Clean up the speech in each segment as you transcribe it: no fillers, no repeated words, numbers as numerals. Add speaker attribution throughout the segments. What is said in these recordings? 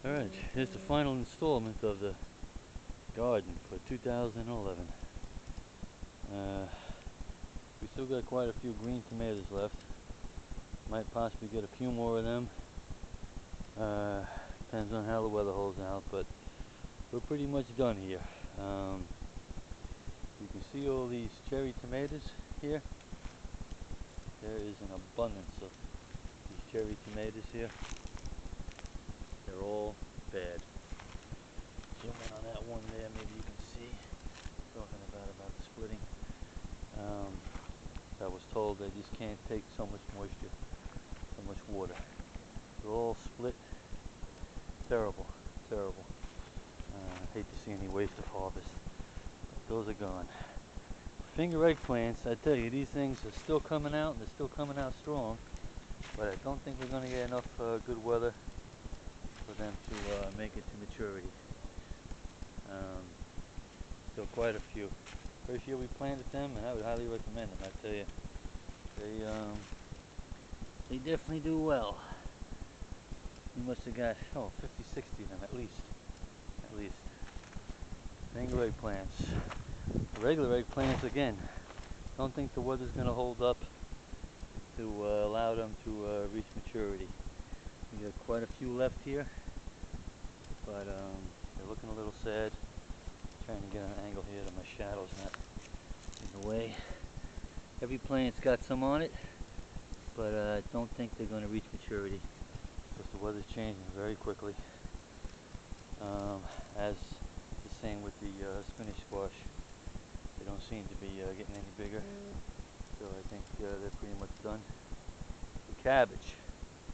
Speaker 1: Alright, here's the final installment of the garden for 2011. Uh, we still got quite a few green tomatoes left. Might possibly get a few more of them. Uh, Depends on how the weather holds out, but we're pretty much done here. You can see all these cherry tomatoes here. There is an abundance of these cherry tomatoes here. They're all bad. Zoom in on that one there, maybe you can see. Talking about the splitting. I was told they just can't take so much moisture, so much water. They're all split. Terrible, terrible. Hate to see any waste of harvest. But those are gone. Finger eggplants, I tell you, these things are still coming out, and they're still coming out strong. But I don't think we're going to get enough good weather for them to make it to maturity. Still quite a few. First year we planted them, and I would highly recommend them. I tell you, they definitely do well. We must have got 50, 60 of them at least. At least. Finger eggplants. The regular eggplants, again, don't think the weather's going to hold up to allow them to reach maturity. We got quite a few left here, but they're looking a little sad. Trying to get an angle here that my shadow's not in the way. Every plant's got some on it, but I don't think they're going to reach maturity because the weather's changing very quickly. As the same with the spinach squash. They don't seem to be getting any bigger, so I think they're pretty much done. The cabbage.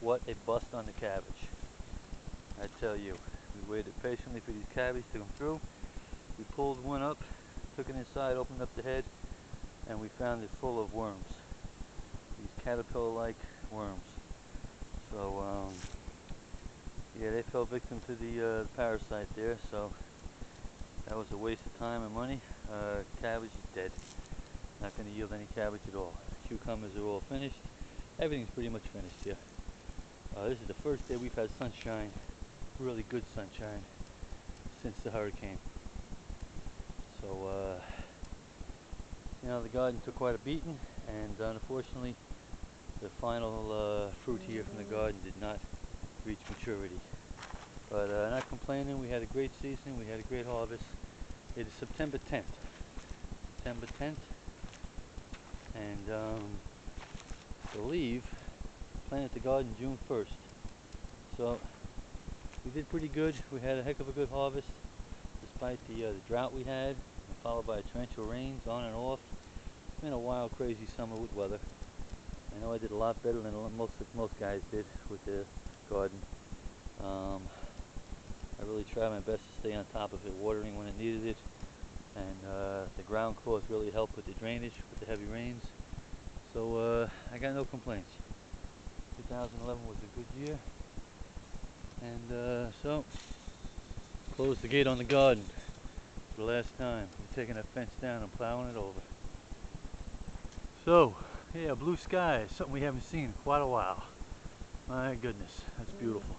Speaker 1: What a bust on the cabbage. I tell you, we waited patiently for these cabbage to come through. We pulled one up, took it inside, opened up the head, and we found it full of worms. These caterpillar-like worms. So, yeah, they fell victim to the parasite there, so that was a waste of time and money. Cabbage is dead. Not going to yield any cabbage at all. Cucumbers are all finished. Everything's pretty much finished here. This is the first day we've had sunshine, really good sunshine, since the hurricane. So, the garden took quite a beating, and unfortunately, the final fruit here from the garden did not reach maturity. But not complaining, we had a great season, we had a great harvest. It is September 10th. September 10th, and I believe planted the garden June 1st. So we did pretty good. We had a heck of a good harvest, despite the drought we had, followed by torrential rains on and off. It's been a wild, crazy summer with weather. I know I did a lot better than most guys did with their garden. I really tried my best to stay on top of it, watering when it needed it, and the ground cloth really helped with the drainage with the heavy rains. So I got no complaints. 2011 was a good year, and so closed the gate on the garden for the last time. We're taking that fence down and plowing it over. So yeah, blue skies, something we haven't seen in quite a while. My goodness, that's beautiful.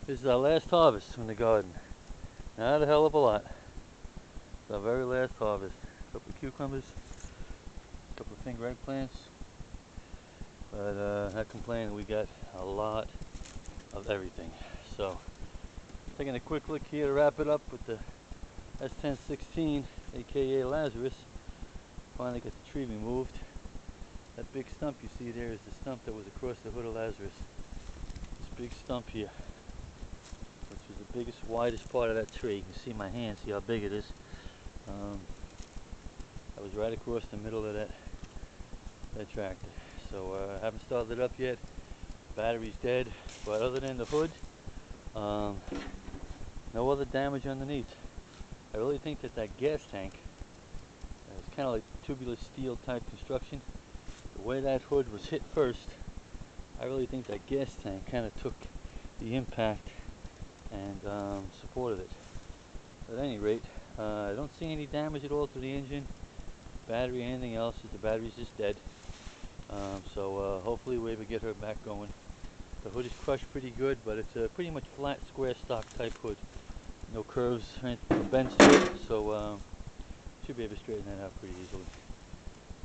Speaker 1: This is our last harvest from the garden. Not a hell of a lot. It's our very last harvest. A couple of cucumbers, a couple of finger eggplants, but not complaining, we got a lot of everything. So, taking a quick look here to wrap it up with the S1016, aka Lazarus. Finally got the tree removed. That big stump you see there is the stump that was across the hood of Lazarus. This big stump here, which was the biggest, widest part of that tree. You can see my hand, see how big it is. I was right across the middle of that tractor. So I haven't started it up yet. Battery's dead, but other than the hood, no other damage underneath. I really think that gas tank, it's kind of like tubular steel type construction. The way that hood was hit first, I really think that gas tank kind of took the impact and supported it. But at any rate, I don't see any damage at all to the engine, battery, anything else. The battery's just dead. So hopefully we're able to get her back going The hood is crushed pretty good, but it's a pretty much flat, square stock type hood. No curves, right? No bends to it, so should be able to straighten that out pretty easily.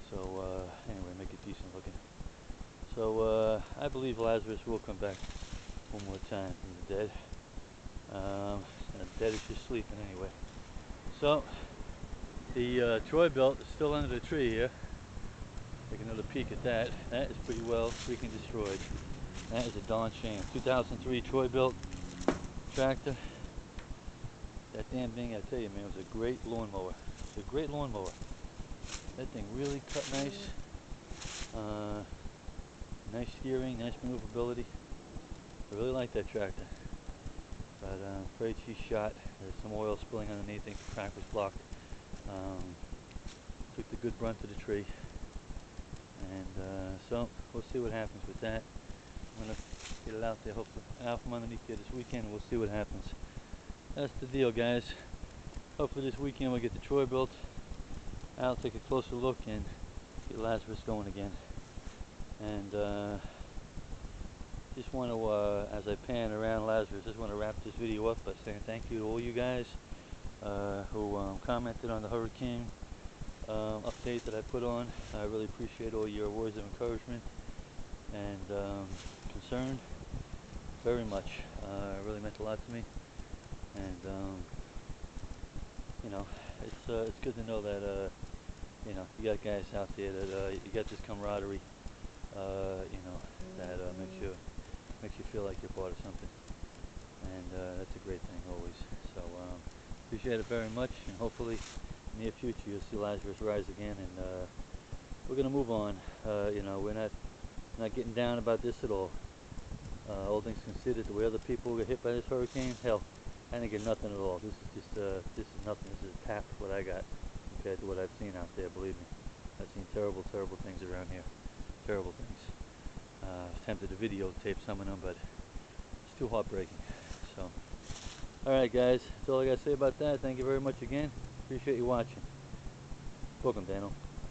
Speaker 1: So anyway, make it decent looking. So I believe Lazarus will come back one more time from the dead. The dead is just sleeping anyway. So the Troy belt is still under the tree here. Take another peek at that. That is pretty well freaking destroyed. That is a darn shame. 2003 Troy belt tractor. That damn thing, I tell you, man, was a great lawnmower. It was a great lawnmower. That thing really cut nice. Nice steering, nice maneuverability. I really like that tractor. But I'm afraid she's shot. There's some oil spilling underneath. I think the crack was blocked. Took the good brunt of the tree. And so we'll see what happens with that. I'm going to get it out there, hopefully out from underneath here this weekend, and we'll see what happens. That's the deal, guys. Hopefully this weekend we'll get the Troy built. I'll take a closer look and get Lazarus going again. And just want to, as I pan around Lazarus, just want to wrap this video up by saying thank you to all you guys who commented on the hurricane update that I put on. I really appreciate all your words of encouragement and concern very much. It really meant a lot to me, and you know, it's good to know that you know, you got guys out there that you got this camaraderie, you know, that makes you feel like you're part of something, and that's a great thing always. So appreciate it very much, and hopefully in the near future you'll see Lazarus rise again, and we're gonna move on. You know, we're not getting down about this at all. All things considered, the way other people get hit by this hurricane, hell, I didn't get nothing at all. This is just this is nothing. This is half what I got compared to what I've seen out there. Believe me, I've seen terrible, terrible things around here. Terrible things. I was tempted to videotape some of them, but it's too heartbreaking. So, all right, guys, that's all I got to say about that. Thank you very much again. Appreciate you watching. Welcome, Daniel.